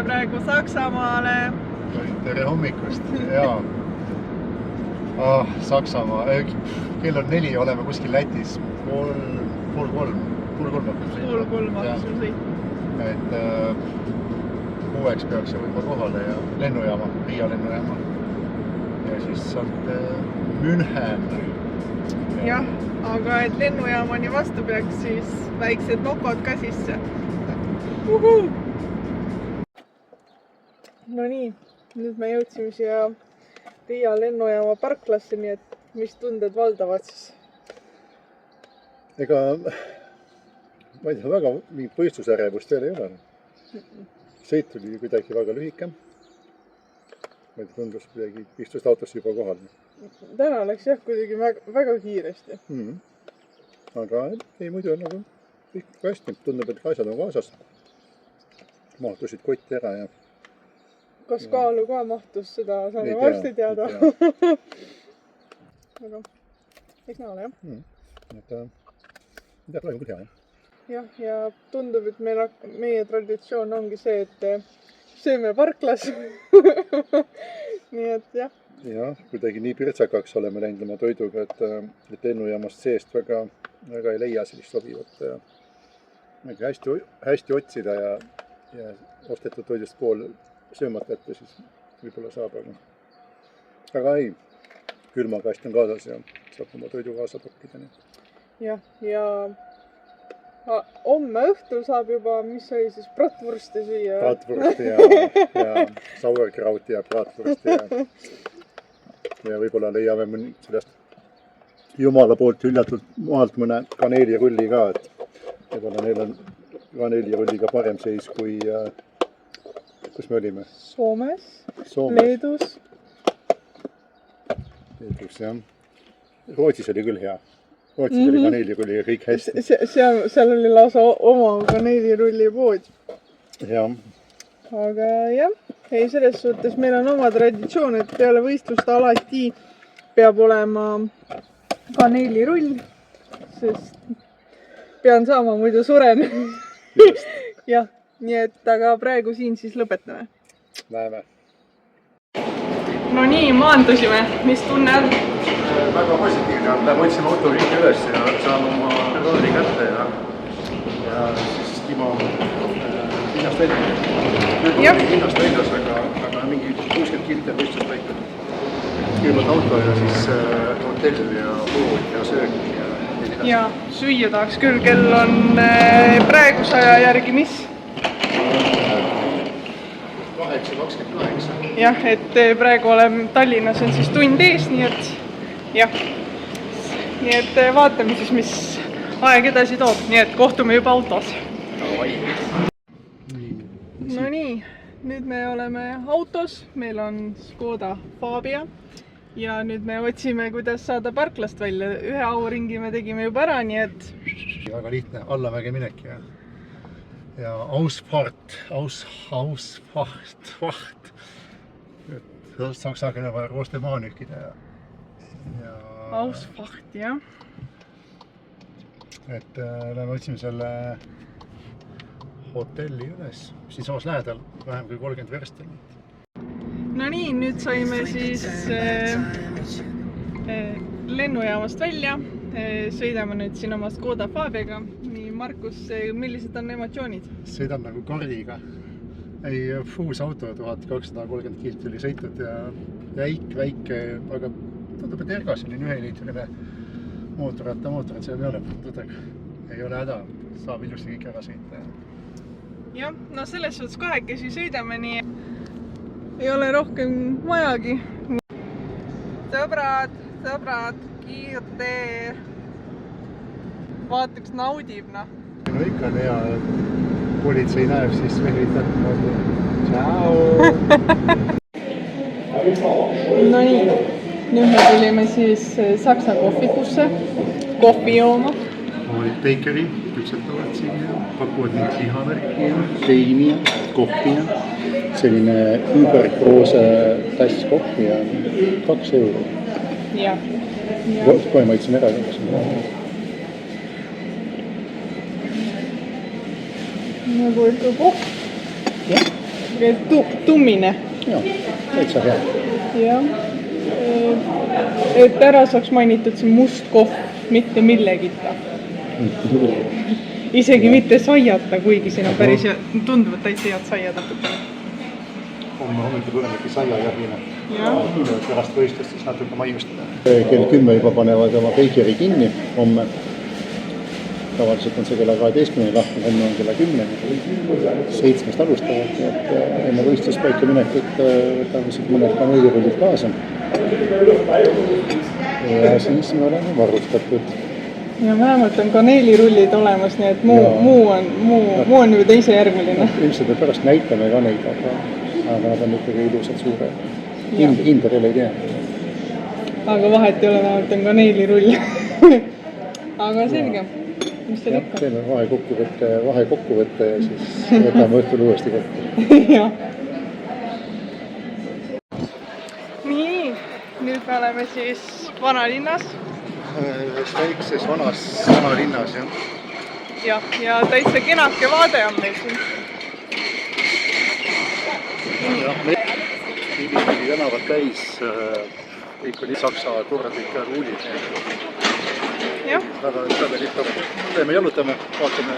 sõidame praegu Saksamaale. Tere hommikust, jaa. Saksamaa, kell on 4, oleme kuskil Lätis, pool kolm hakkab sõitma. Et 6 peaks jõudma kohale ja lennujaama, Riia lennujaama. Ja siis sealt München. Jah, aga et lennujaamani vastu peaks siis väiksed nokod ka sisse. No nii, nüüd me jõudsime siia Riia lennujaama parklasse, nii et mis tunded valdavad siis? Ega, ma ei tea, väga mingit võistlusärevust veel ei ole. Sõit oli kuidagi väga lühike. Ma ei tea, tundus kuidagi istust autosse juba kohal. Täna läks jah kuidagi väga kiiresti. Aga ei, muidu on nagu kõik hästi. Tundub, et asjad on kaasas. Mahtusid kotti ära ja... Kas kaalu ka mahtus, seda saame varsti teada. Aga eks näole, jah? Mida praegu küll hea, jah? Jah, ja tundub, et meie traditsioon ongi see, et sööme parklas. Nii et jah. Jah, kuidagi nii pirtsakaks oleme läinud oma toiduga, et lennujaamast seest väga ei leia sellist sobivat. Hästi otsida ja ostetud toidust pool söömata ette, siis võib-olla saab, aga ei, külmakast on kaasas ja saab oma toidu kaasa pakkida. Jah, ja homme õhtul saab juba, mis oli siis, bratwursti süüa. Bratwursti ja sauerkrauti ja bratwursti ja võib-olla leiame sellest jumala poolt hüljatult maalt mõne kaneelirulli ka, et võib-olla neil on kaneelirulliga parem seis kui kus me olime? Soomes. Leedus, jah. Rootsis oli küll hea. Rootsis oli kaneelirulli ja kõik hästi. Seal oli lausa oma kaneelirulli pood. Jah. Aga jah, ei selles suhtes meil on oma traditsioon, et peale võistlust alati peab olema kaneelirull, sest pean saama, muidu suren. Jah. Nii et, aga praegu siin siis lõpetame. Näeme. No nii, maandusime. Mis tunne on? Väga positiivne. Me võtsime autoringi üles ja saame oma rooli kätte ja siis Timo linnast välja. Nüüd on linnast väljas, aga mingi 60 kilomeetrit võistlust väitud. Kõigepealt auto ja siis hotell ja pood ja söök ja süüa tahaks küll. Kell on praeguse aja järgi mis? 8:28. Jah, et praegu oleme Tallinnas on siis tund ees, nii et jah. Nii et vaatame siis, mis aeg edasi toob, nii et kohtume juba autos. No nii, nüüd me oleme autos, meil on Škoda Fabia ja nüüd me otsime, kuidas saada parklast välja. Ühe auringi me tegime juba ära, nii et... Väga lihtne, allamäge minek ja Ausfahrt. Saksa keele vaja Roostemaa nühkida ja... Ausfahrt, jah. Et me otsime selle hotelli üles, siin samas lähedal vähem kui 30 verstel. No nii, nüüd saime siis lennujaamast välja. Sõidame nüüd siin oma Škoda Fabiaga. Nii, Markus, millised on emotsioonid? Sõidan nagu kardiga. Ei, fuus auto 1230 kilt oli sõitud ja väike, aga tundub, et ergas oli 1-liitrine mootorratta, see ei ole tõdega. Ei ole häda, saab ilusti kõik ära sõita. Jah, no selles suhtes kahekesi sõidame, nii ei ole rohkem vajagi. Sõbrad, kiirtee. Vaata, üks naudib, noh. No ikka on hea, politsei näeb, siis vehvitab. Tšau! No nii, nüüd me tulime siis Saksa kohvikusse, kohvi jooma. Olid Bakeri, küpsetavad siin ja pakuvad neid lihavärki ja veini ja kohvi ja selline übergroose tass kohvi ja 2 €. Jah. Kohe maitsen ära. Nagu ikka koht. tummine. Jah, täitsa hea. Jah. Et ära saaks mainitud siin must kohv, mitte millegita. Isegi mitte saiata, kuigi siin on päris tunduvad täitsa head saiad natukene. Homme hommikul tuleme äkki saiajahile. Pärast võistlust siis natuke maiustada. Kell 10 juba panevad oma Bakeri kinni homme. Tavaliselt on see kella 12 lahti, homme on kella 10. 7 alustavad, et enne võistluspaika minekut võtame siit mõned kaneelirullid kaasa. Ja siis me oleme varustatud. Ja vähemalt on kaneelirullid olemas, nii et muu on juba teise järgmeline. Ilmselt me pärast näitame ka neid, aga nad on ikkagi ilusad suured. Hinder ei tea. Aga vahet ei ole, vähemalt on kaneelirull. Aga selge. Mis see lükka? Teeme vahekokkuvõtte ja siis võtame õhtul uuesti kokku. Jah. Nii, nüüd me oleme siis vanalinnas. Ühes väikses vanalinnas, jah. Ja täitsa kenake vaade on meil siin. Jah, meil oli tänavad täis, kõik oli Saksa korraldike ruulid. Väga lihtne. Me jalutame, vaatame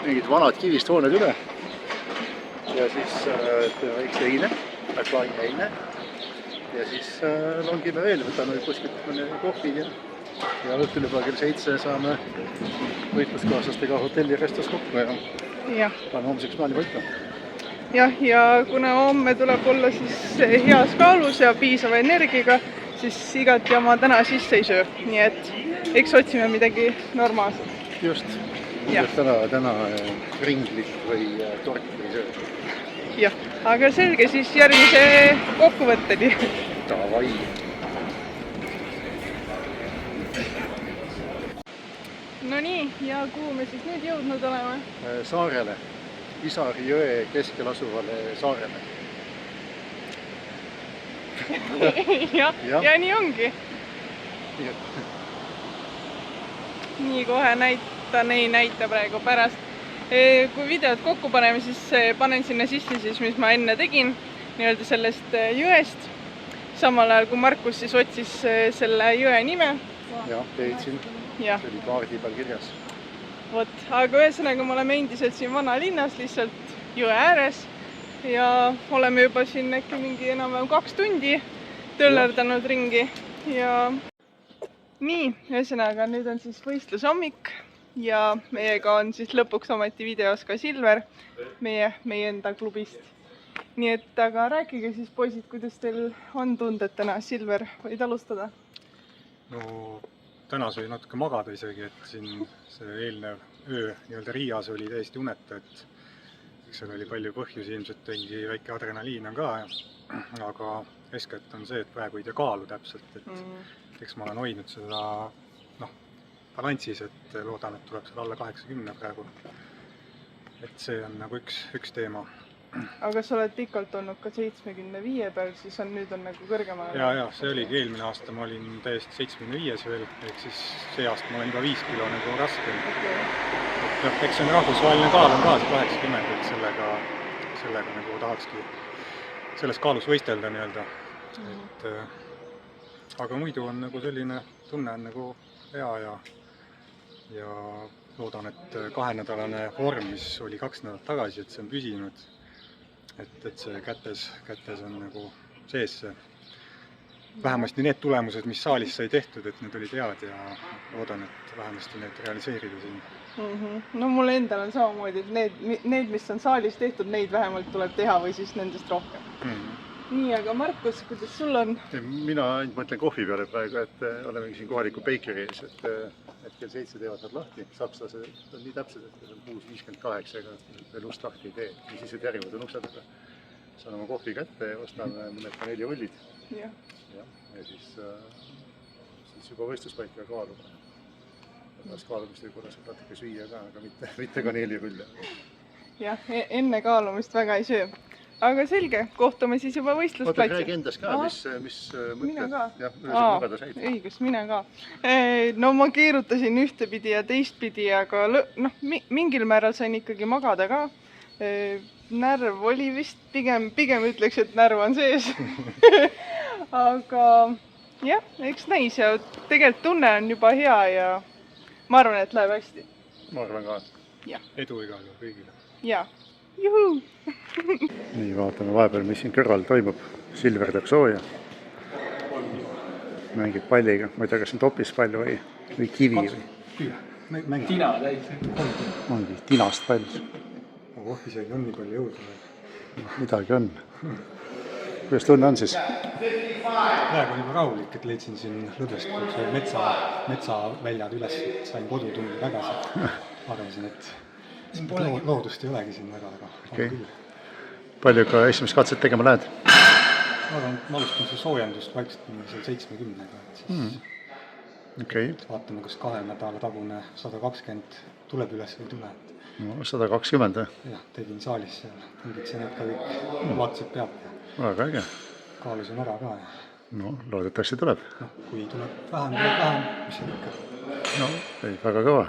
mingid vanad kivist hooned üle. Ja siis teeme väikse heine, klaani heine. Ja siis longime veel, võtame kuskilt kohvid ja õhtul juba kell 7 saame võitluskaaslastega hotelli restos kokku ja paneme homseks plaani võtta. Jah, ja kuna homme tuleb olla siis heas kaalus ja piisava energiaga, siis igat jama täna sisse ei söö. Nii et eks otsime midagi normaalset. Just. Täna ringlit või torti ei söö. Jah, aga selge siis järgmise kokkuvõtteni. Davai. No nii, ja kuhu me siis nüüd jõudnud oleme? Saarele. Isari jõe keskel asuvale saarele. Ja nii ongi. Nii kohe ei näita praegu pärast. Kui videot kokku paneme, siis panen sinna sisse siis, mis ma enne tegin nii-öelda sellest jõest. Samal ajal kui Markus siis otsis selle jõe nime. Jah, leidsin. See oli kaardi peal kirjas. Vot, aga ühesõnaga me oleme endiselt siin vanalinnas, lihtsalt jõe ääres. Ja oleme juba siin äkki mingi enam-vähem 2 tundi töllerdanud ringi. Ja nii, ühesõnaga nüüd on siis võistlushommik. Ja meiega on siis lõpuks ometi videos ka Silver, meie enda klubist. Nii et aga rääkige siis poisid, kuidas teil on tunded täna. Silver, võid alustada? No täna sai natuke magada isegi, et siin see eelnev öö nii-öelda Riias oli täiesti uneta, et seal oli palju põhjusi, ilmselt mingi väike adrenaliin on ka, aga eeskätt on see, et praegu ei tea kaalu täpselt, et eks ma olen hoidnud seda balanssis, et loodan, et tuleb seal alla 80 praegu. Et see on nagu üks teema. Aga sa oled pikalt olnud ka 75 peal, siis nüüd on nagu kõrgema? Ja, see oligi eelmine aasta, ma olin täiesti 75 veel, ehk siis see aasta ma olen juba 5 kilo nagu raskem. Eks see on rahvusvaheline kaal on ka 80, et sellega nagu tahakski selles kaalus võistelda nii-öelda. Aga muidu on nagu selline tunne on nagu hea ja loodan, et 2-nädalane vorm, mis oli 2 nädalat tagasi, et see on püsinud. Et see kätes on nagu sees see. Vähemasti need tulemused, mis saalis sai tehtud, et need olid head ja loodan, et vähemasti need realiseerida siin. No mulle endal on samamoodi, et need, mis on saalis tehtud, neid vähemalt tuleb teha või siis nendest rohkem. Nii, aga Markus, kuidas sul on? Mina ainult mõtlen kohvi peale praegu, et oleme siin kohaliku Bakeri ees, et kell 7 teevad nad lahti. Sakslased on nii täpsed, et see on 6.58, aga veel ust lahti ei tee. Ja siis järjemad on ukse taga. Saan oma kohvi kätte ja ostame mõned kaneelirullid. Ja siis juba võistluspaika kaaluma. Pärast kaalumist võib-olla saab natuke süüa ka, aga mitte kaneelirulle. Jah, enne kaalumist väga ei söö. Aga selge, kohtume siis juba võistlusplatsi. Oota, räägi endast ka, mis mõtled? Mina ka? Jah, magada said. Õigus, mina ka. No ma keerutasin ühtepidi ja teistpidi, aga mingil määral sain ikkagi magada ka. närv oli vist pigem ütleks, et närv on sees. Aga jah, eks näis ja tegelikult tunne on juba hea ja ma arvan, et läheb hästi. Ma arvan ka. Edu igal juhul kõigile. Ja, juhu! Nii, vaatame vahepeal, mis siin kõrval toimub. Silver teeb sooja. Mängib palliga. Ma ei tea, kas on topis pall või kivi või Tina täis. ongi tinast pall. Isegi on nii palju jõudu. Midagi on. Kuidas tunne on siis? Praegu on juba rahulik, et leidsin siin lõdvest metsaväljad üles, sain kodutunni tagasi. Arvasin, et loodust ei olegi siin väga. Okay. Palju ka esimest katset tegema lähed? Ma arvan, et ma alustan see soojendust vaikselt 70-ga. Okay. Vaatame, kas 2 nädala tagune 120 tuleb üles või ei tule. No, 120 või? Jah, tegin saalis seal. Tundiksin, et ka kõik vaatasid peab. Väga äge. Kaalusin ära ka. No, loodetavasti tuleb. Kui tuleb vähem, mis see ikka? No, ei, väga kõva.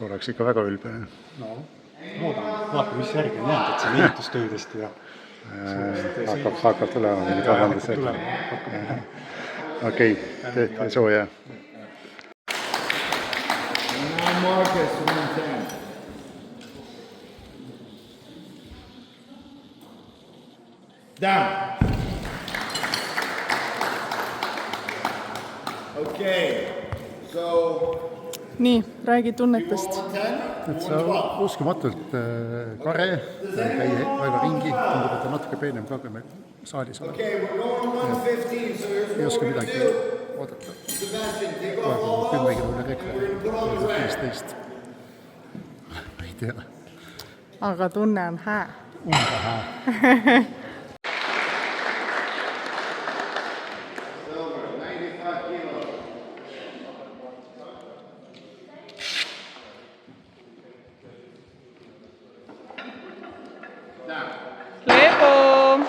Oleks ikka väga ülbe. No, loodame. Vaatame, mis järgi on jäänud, et see on ehitustöödest ja hakkab tulema mingi kahendused. Okei, tee sooja. Marcus, 110. Down. Okay, so Nii, räägi tunnetest. Et sa uskumatult kare, käi väga ringi, tundub, et on natuke peenem ka, kui me saalis oleme. Ei oska midagi oodata. 10 kilomeetri rekord, 15. Ei tea. Aga tunne on hää. Umba hää. Leebo!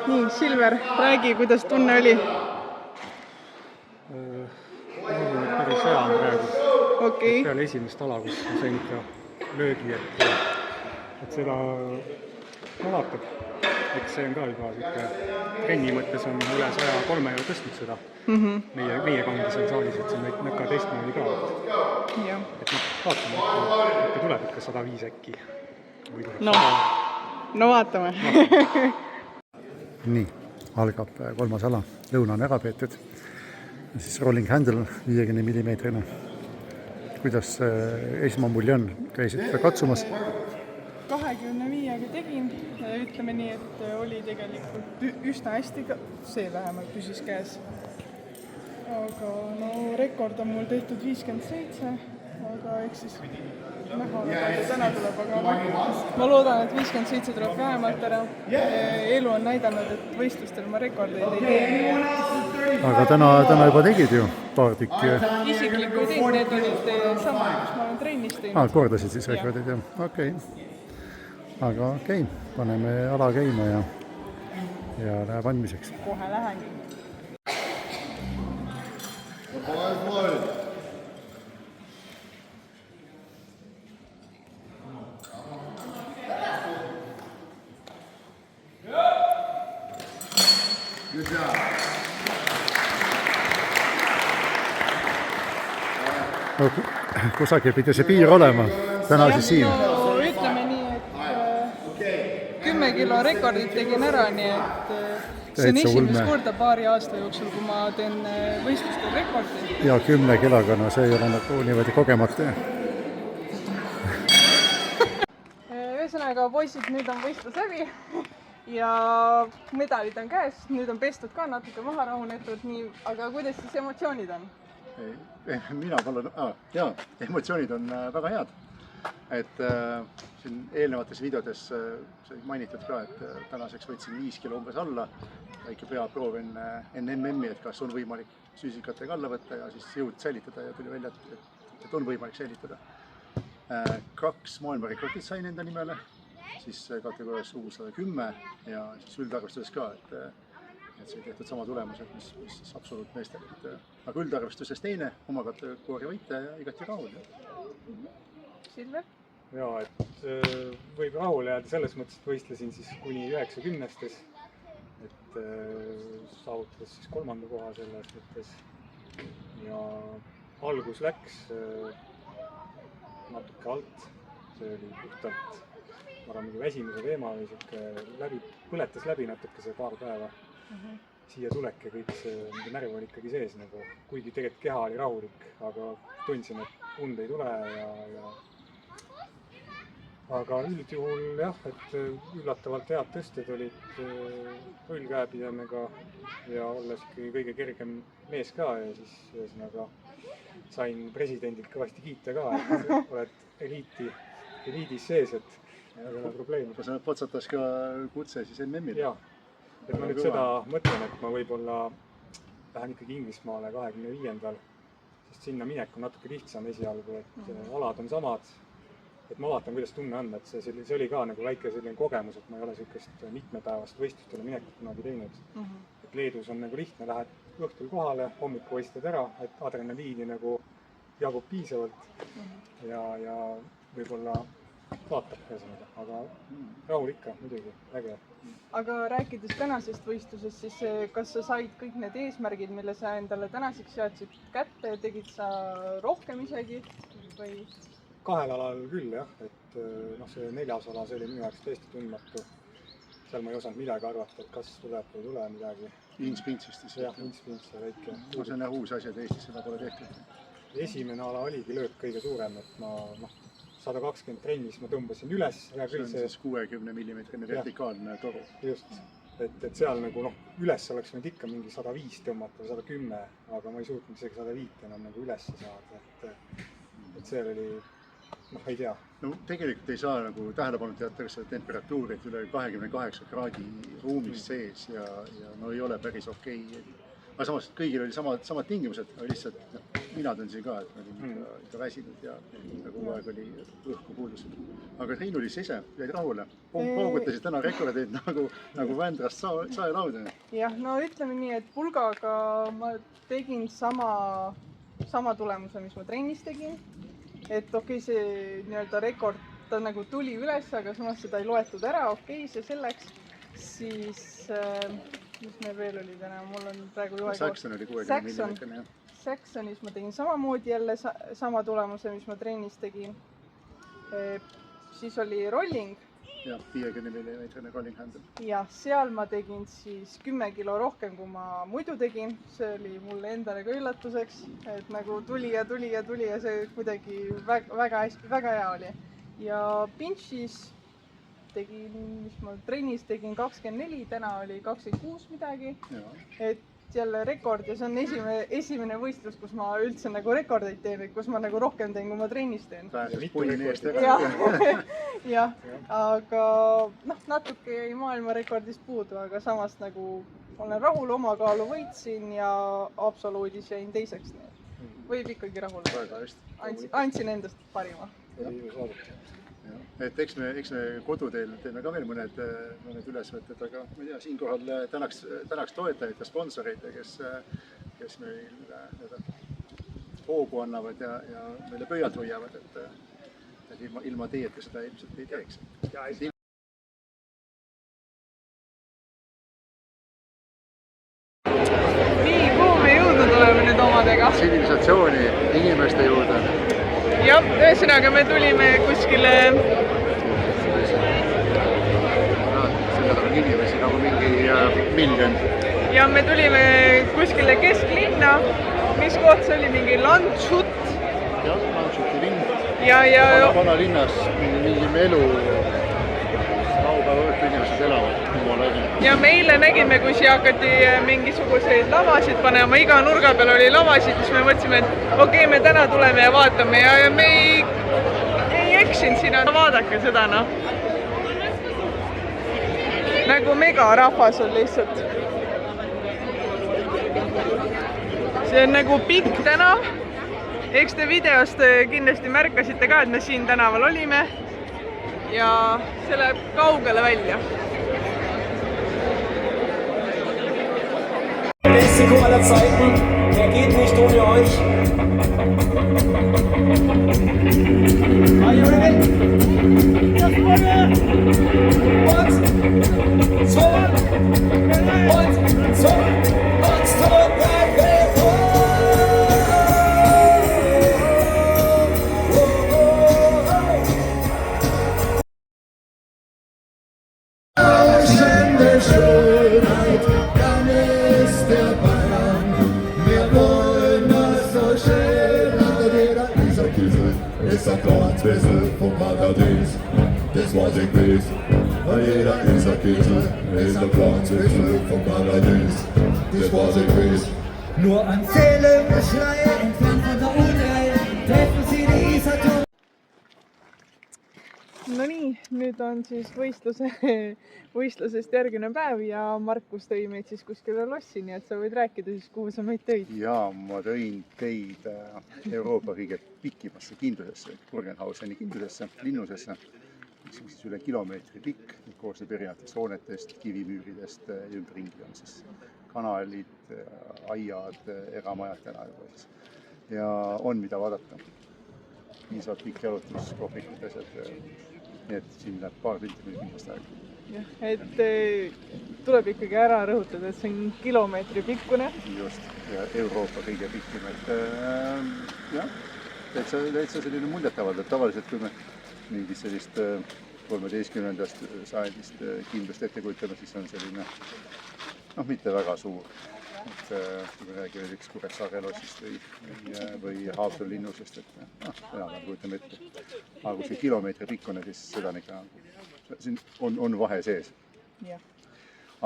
Nii, Silver, räägi, kuidas tunne oli? Päris hea on praegu. Okei. Peale esimest ala, kus ma sain ikka löögi, et seda vaatab. Eks see on ka juba trenni mõttes on üle 103 euro tõstnud seda. Meie kandis on saalis, et see on näka teistmoodi ka. Et vaatame, ikka tuleb ikka 105 äkki. No vaatame. Nii, algab 3. ala. Lõuna on ära peetud. Siis rolling handle 50 mm. Kuidas esmamulje on? Käisid katsumas? 25-ga tegin. Ütleme nii, et oli tegelikult üsna hästi, see vähemalt püsis käes. Aga no rekord on mul tehtud 57, aga eks siis näha, palju täna tuleb, aga ma loodan, et 57 tuleb vähemalt ära. Elu on näidanud, et võistlustel ma rekordeid ei tee. Aga täna juba tegid ju paar tükki. Isiklikku ei teinud, need olid sama, kus ma olen trennis teinud. Kordasid siis rekordid, jah. Okei. Aga okei, paneme ala käima ja läheb andmiseks. Kohe lähengi. good job. No, kusagil pidi see piir olema, täna siis siin. No, ütleme nii, et 10 kilo rekordit tegin ära, nii et see on esimest korda paari aasta jooksul, kui ma teen võistlustel rekordi. Ja 10 kiloga, no see ei ole nagu niimoodi kogemata. Ühesõnaga, poisid, nüüd on võistlus läbi ja medalid on käes, nüüd on pestud ka natuke maha rahunetud, nii, aga kuidas siis emotsioonid on? Mina palun, emotsioonid on väga head. Et siin eelnevates videodes sai mainitud ka, et tänaseks võtsin 5 kilo umbes alla. Väike peaproov enne MM-i, et kas on võimalik füüsikatega alla võtta ja siis jõud säilitada ja tuli välja, et on võimalik säilitada. 2 maailmarekordit sain enda nimele, siis kategoorias U110 ja siis üldarvestuses ka, et see tehtud sama tulemused, mis absoluutmeestel. Aga üldarvestuses teine, oma kategooria võitja ja igati rahul. Silver? Jaa, et võib rahule jääda selles mõttes, et võistlesin siis kuni 90-stes, et saavutades siis 3. koha selles mõttes. Ja algus läks natuke alt, see oli puhtalt, ma arvan, mingi väsimuse teema või siuke põletas läbi natuke see paar päeva. Siia tulek ja kõik see mingi närv oli ikkagi sees, nagu, kuigi tegelikult keha oli rahulik, aga tundsin, et und ei tule aga üldjuhul jah, et üllatavalt head tõsted olid rullkäepidemega ja olles ikkagi kõige kergem mees ka ja siis ühesõnaga sain presidendilt kõvasti kiita ka, et oled eliidis sees, et ei ole probleemi. Kas sa potsatas ka kutse siis MM-il? Jaa, et ma nüüd seda mõtlen, et ma võib-olla lähen ikkagi Inglismaale 25. Sest sinna minek on natuke lihtsam esialgu, et alad on samad. Et ma vaatan, kuidas tunne on, et see oli ka nagu väike selline kogemus, et ma ei ole sellist mitmepäevast võistlustele minekut kunagi teinud. Et Leedus on nagu lihtne, lähed õhtul kohale, hommiku võistled ära, et adrenaliini nagu jagub piisavalt ja võib-olla vaatab ühesõnaga, aga rahul ikka muidugi, äge. Aga rääkides tänasest võistlusest, siis kas sa said kõik need eesmärgid, mille sa endale tänaseks seadsid kätte, tegid sa rohkem isegi või? 2 alal küll jah, et see 4. ala, see oli minu jaoks tõesti tundmatu. Seal ma ei osanud midagi arvata, et kas tuleb või tule midagi. Inspintsist siis? Jah, inspints ja väike. See on jah uus asjad Eestis, seda pole tehtud. Esimene ala oligi löök kõige suurem, et ma 120 trennis ma tõmbasin üles. See on siis 60 mm vertikaalne toru. Just, et seal nagu üles oleks võinud ikka mingi 105 tõmmata või 110, aga ma ei suutnud isegi 105 enam nagu üles saada, et see oli ei tea. No tegelikult ei saa nagu tähelepannud teatakse temperatuurid üle 28 kraadi ruumis sees ja no ei ole päris okei. Aga samas kõigil oli samad tingimused, aga lihtsalt mina tundsin ka, et ma olin ikka väsinud ja kogu aeg oli õhku puudused. Aga Triinu oli ise, jäid rahule. Paugutasid täna rekordeid nagu Vändrast saelauda. Jah, no ütleme nii, et pulgaga ma tegin sama tulemuse, mis ma trennis tegin. Et okei, see nii-öelda rekord, ta nagu tuli üles, aga samas seda ei loetud ära, okei, see selleks. Siis, mis meil veel oli täna, mul on praegu juhe Saxon oli 60 mm. Saxonis ma tegin samamoodi jälle sama tulemuse, mis ma trennis tegin. Siis oli rolling. Jah, 50 mm rolling handle. Ja seal ma tegin siis 10 kilo rohkem, kui ma muidu tegin. See oli mulle endale ka üllatuseks, et nagu tuli ja see kuidagi väga hea oli. Ja pinchis tegin, mis ma trennis tegin 24, täna oli 26 midagi. Et jälle rekord ja see on esimene võistlus, kus ma üldse nagu rekordeid teen, kus ma nagu rohkem teen, kui ma trennis teen. Jah, aga natuke jäi maailmarekordist puudu, aga samas nagu olen rahul, oma kaalu võitsin ja absoluudis jäin teiseks. Võib ikkagi rahul. Andsin endast parima. Et eks me koduteel teeme ka veel mõned ülesvõtted, aga ma ei tea, siinkohal tänaks toetajaid ja sponsoreid, kes meil hoogu annavad ja meile pöialt hoiavad, et ilma teieta seda ilmselt ei teeks. Nii, kuhu me jõudnud oleme nüüd omadega? Tsivilisatsiooni, inimeste juurde. Jah, ühesõnaga me tulime kuskile... Sellel on inimesi nagu mingi miljon. Ja me tulime kuskile kesklinna. Mis koht see oli? Mingi Landshut? Jah, Landshuti linn. Vana linnas mingi elu. Laupäeva õhtu inimesed elavad. Ja me eile nägime, kui siia hakati mingisuguseid lavasid panema, iga nurga peal oli lavasid, siis me mõtlesime, et okei, me täna tuleme ja vaatame ja me ei eksinud sinna. Vaadake seda, Nagu megarahvas on lihtsalt. See on nagu pikk tänav. Eks te videost kindlasti märkasite ka, et me siin tänaval olime. Ja see läheb kaugele välja. Mexiko aller Zeiten, der geht nicht ohne euch. der Bayern. Wir wollen das so schön. Und jeder Isar-Kiesel ist ein kleines Wissel vom Paradies. Das war ich gewesen. Und jeder Isar-Kiesel ist ein kleines Wissel vom Paradies. Das war ich gewesen. Nur an Seele und Schreie, entfernt von der Unheil, treffen sie die Isar-Tore. No nii, nüüd on siis võistlusest järgmine päev ja Markus tõi meid siis kuskile lossi, nii et sa võid rääkida siis, kuhu sa meid tõid. Ja ma tõin teid Euroopa kõige pikimasse kindlusesse, Kurgenhauseni kindlusesse, linnusesse, mis on siis üle kilomeetri pikk, koosneb erinevatest hoonetest, kivimüüridest ja ümberringi on siis kanalid, aiad, eramajad tänapäeval ja on mida vaadata. Piisavalt pikk jalutus, kohvikud, asjad, nii et siin läheb paar pilti meil kindlasti aega. Jah, et tuleb ikkagi ära rõhutada, et see on kilomeetri pikkune. Just, ja Euroopa kõige pikkim, et jah, täitsa selline muljetavald, et tavaliselt kui me mingist sellist 13. sajandist kindlust ette kujutame, siis on selline mitte väga suur. Et kui me räägime näiteks Kuressaare lossist või Haapsalu linnusest, et enam kujutame ette. Aga kui see kilomeetri pikkune, siis seda on ikka, siin on vahe sees.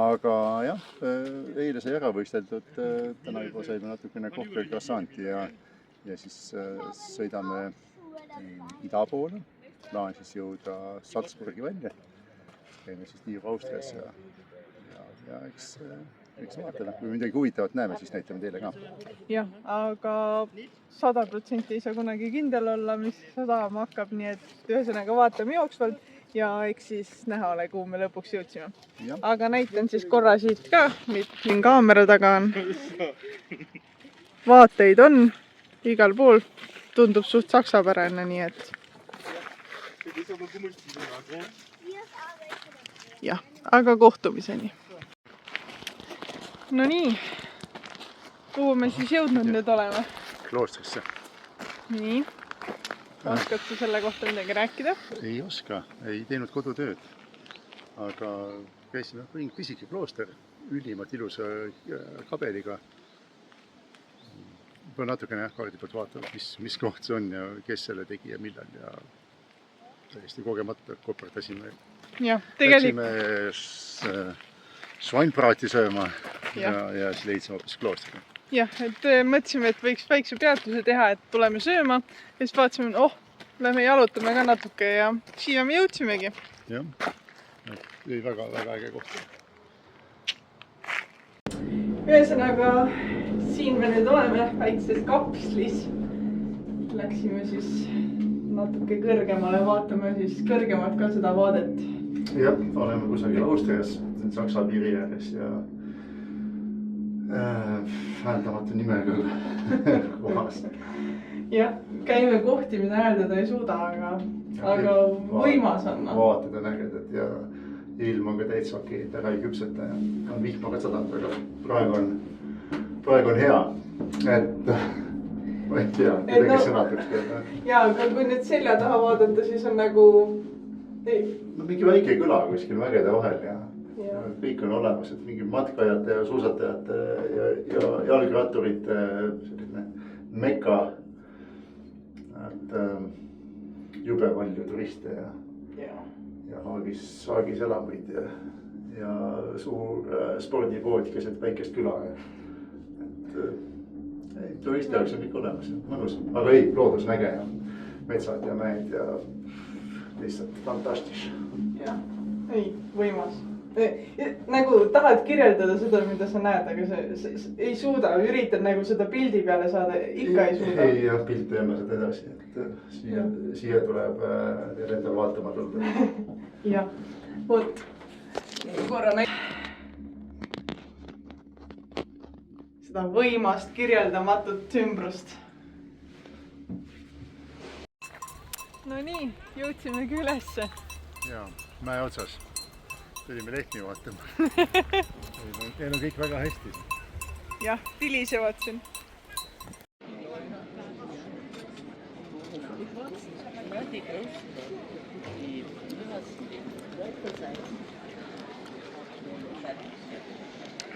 Aga jah, eile sai ära võisteldud, täna juba saime natukene kohvel krassanti ja siis sõidame ida poole. Plaan siis jõuda Salzburgi välja. Käime siis Tiiru Austrias ja eks vaatame, kui midagi huvitavat näeme, siis näitame teile ka. Jah, aga 100% ei saa kunagi kindel olla, mis sadama hakkab, nii et ühesõnaga vaatame jooksvalt ja eks siis näha ole, kuhu me lõpuks jõudsime. Aga näitan siis korra siit ka, siin kaamera taga on. Vaateid on igal pool, tundub suht saksapärane, nii et jah, aga kohtumiseni. No nii, kuhu me siis jõudnud nüüd oleme? Kloostrisse. Nii, oskad sa selle kohta midagi rääkida? Ei oska, ei teinud kodutööd. Aga käisime pisike klooster, ülimalt ilusa kabeliga. Pean natukene kaardi pealt vaatama, mis koht see on ja kes selle tegi ja millal ja täiesti kogemata koperdasime. Läksime Schweinbraati sööma ja siis leidsime hoopis kloostri. Jah, et mõtlesime, et võiks väikse peatuse teha, et tuleme sööma ja siis vaatasime, lähme jalutame ka natuke ja siia me jõudsimegi. Jah, ei väga äge koht. Ühesõnaga, siin me nüüd oleme väikses kapslis. Läksime siis natuke kõrgemale, vaatame siis kõrgemalt ka seda vaadet. Jah, oleme kusagil Austrias, Saksa piiri ääres ja hääldamatu nimega kohas. Jah, käime kohti, mida hääldada ei suuda, aga võimas on. Vaated on ägedad ja ilm on ka täitsa okei, ära ei küpseta ja on vihma ka sadanud, aga praegu on hea, et ma ei tea, midagi sõnatuks teha. Jaa, aga kui nüüd selja taha vaadata, siis on nagu mingi väike küla kuskil mägede vahel ja kõik on olemas, et mingi matkajate ja suusatajate ja jalgratturite selline meka. Et jube palju turiste ja haagis elamaid ja suur spordipood keset väikest küla. Et turisti jaoks on ikka olemas, mõnus, aga ei, loodus on äge ja metsad ja mäed ja lihtsalt fantastis. Jah, ei, võimas. Nagu tahad kirjeldada seda, mida sa näed, aga sa ei suuda, üritad nagu seda pildi peale saada, ikka ei suuda. Ei, jah, pilt ei anna seda edasi, et siia tuleb teil endal vaatama tulda. Jah, vot, korra seda võimast kirjeldamatut ümbrust. No nii, jõudsimegi ülesse. Jaa, mäe otsas. Tulime lehmi vaatama. Teil on kõik väga hästi. Jah, tilisevad siin.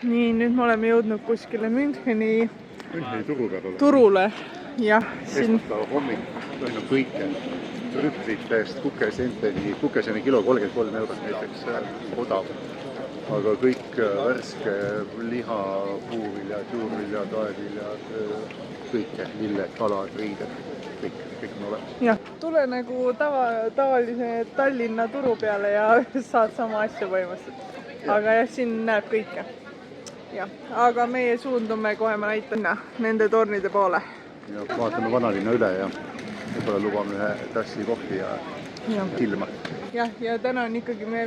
nii, nüüd me oleme jõudnud kuskile Müncheni turu peal olema. turule. Jah, siin esmaspäeva hommik toimub kõike. Rüpritest kukeseni kilo 33 eurot näiteks odav. Aga kõik värske liha, puuviljad, juurviljad, aedviljad, kõike, lilled, kalad, riided, kõik on olemas. jah, tule nagu tavalise Tallinna turu peale ja saad sama asja põhimõtteliselt. Aga jah, siin näeb kõike. Jah, aga meie suundume kohe, ma näitan nende tornide poole. Ja vaatame vanalinna üle ja võib-olla lubame ühe tassi kohvi ja ilma. Jah, ja täna on ikkagi meie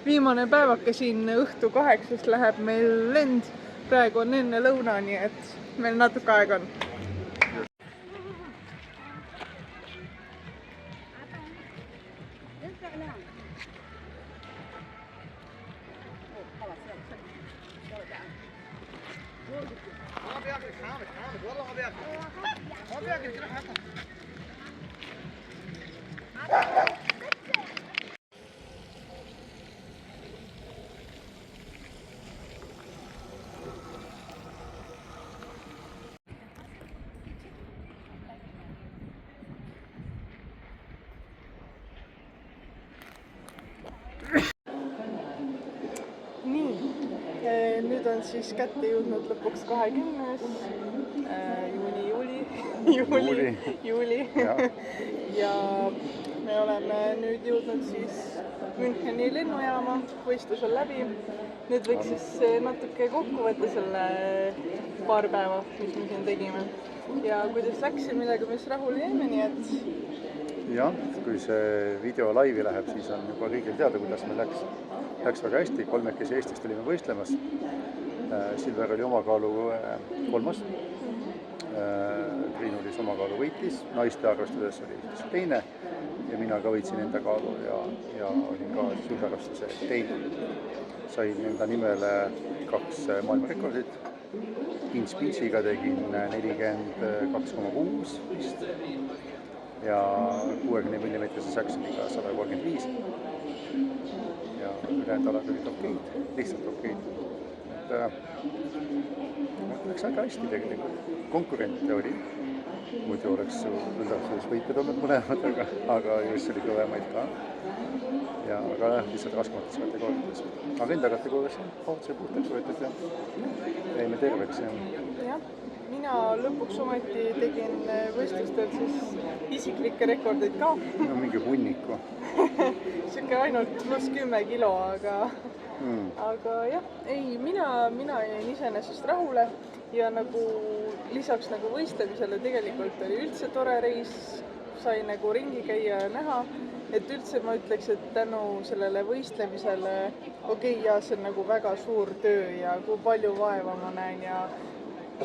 viimane päevake siin, õhtu 8 läheb meil lend. Praegu on enne lõuna, nii et meil natuke aega on. Nüüd on siis kätte jõudnud lõpuks 20. juuli. Ja me oleme nüüd jõudnud siis Müncheni lennujaama, võistlus on läbi. Nüüd võiks siis natuke kokku võtta selle paar päeva, mis me siin tegime. Ja kuidas läks ja millega me siis rahule jäime, nii et... Jah, kui see video laivi läheb, siis on juba kõigil teada, kuidas meil läks. Läks väga hästi, 3 Eestist olime võistlemas. Silver oli omakaalu 3. Triin-Liis omakaalu võitis, naiste arvestuses oli teine ja mina ka võitsin enda kaalu ja olin ka suusarvestuse teine. Sain enda nimele 2 maailmarekordit. In-speechiga tegin 42,6 vist ja 60 mm saksoniga 135. Ja ülejäänud alad olid okeid, lihtsalt okeid. Läks väga hästi tegelikult. Konkurente oli. Muidu oleks võitjad olnud mõlemad, aga just oli kõvemaid ka. Ja aga lihtsalt raskemates kategooriates. Aga enda kategoorias see puhtaks võetud ja jäime terveks. Jah, mina lõpuks ometi tegin võistlustel siis isiklikke rekordeid ka. No mingi hunniku. Siuke ainult pluss 10 kilo, aga jah, ei, mina jäin iseenesest rahule ja nagu lisaks nagu võistlemisele tegelikult oli üldse tore reis, sai nagu ringi käia ja näha, et üldse ma ütleks, et tänu sellele võistlemisele, ja see on nagu väga suur töö ja kui palju vaeva ma näen ja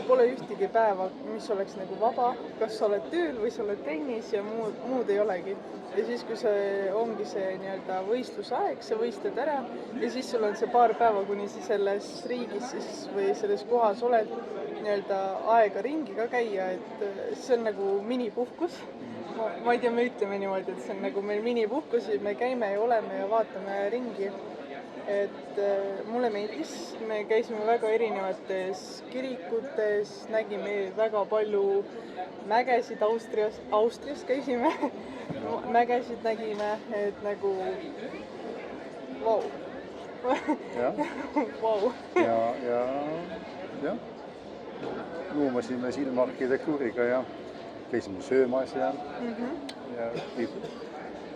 pole ühtegi päeva, mis oleks nagu vaba, kas sa oled tööl või sa oled trennis ja muud ei olegi. Ja siis, kui see ongi see nii-öelda võistlusaeg, sa võistled ära ja siis sul on see paar päeva, kuni sa selles riigis siis või selles kohas oled nii-öelda aega ringi ka käia, et see on nagu minipuhkus. Ma ei tea, me ütleme niimoodi, et see on nagu meil minipuhkus ja me käime ja oleme ja vaatame ringi. Et mulle meeldis, me käisime väga erinevates kirikutes, nägime väga palju mägesid Austrias käisime, mägesid nägime, et nagu vau. Vau. Ja luumasime silma arhitektuuriga ja käisime söömas ja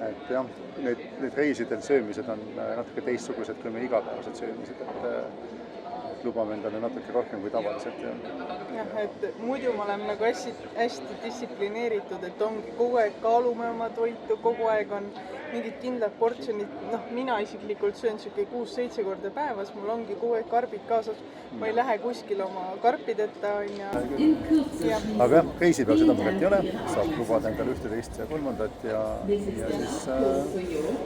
et jah, need reisidel söömised on natuke teistsugused kui meie igapäevased söömised, et lubame endale natuke rohkem kui tavaliselt. Jah, et muidu me oleme nagu hästi distsiplineeritud, et ongi kogu aeg kaalume oma toitu, kogu aeg on mingid kindlad portsjonid, mina isiklikult söön siuke 6-7 korda päevas, mul ongi kogu aeg karbid kaasas, ma ei lähe kuskile oma karpideta, Aga jah, reisi peal seda muret ei ole, saab lubada endale 1, 2 ja 3 ja siis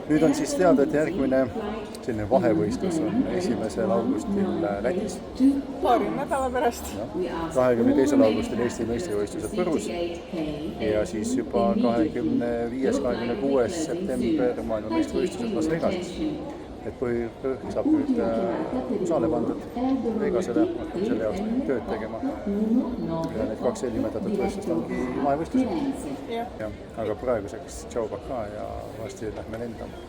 nüüd on siis teada, et järgmine selline vahevõistlus on 1. augustil Lätis. Paari nädala pärast. 22. augustil Eesti meistrivõistlused Võrus ja siis juba 25. 26. september maailma meistrivõistlused Las Vegases. et põhirõhk saab nüüd USA-le pandud, Vegasele, hakkame selle jaoks tööd tegema. Ja need 2 eelnimetatud võistlust ongi mahevõistlused. Aga praeguseks tšau, pakaa ja varsti lähme lendama.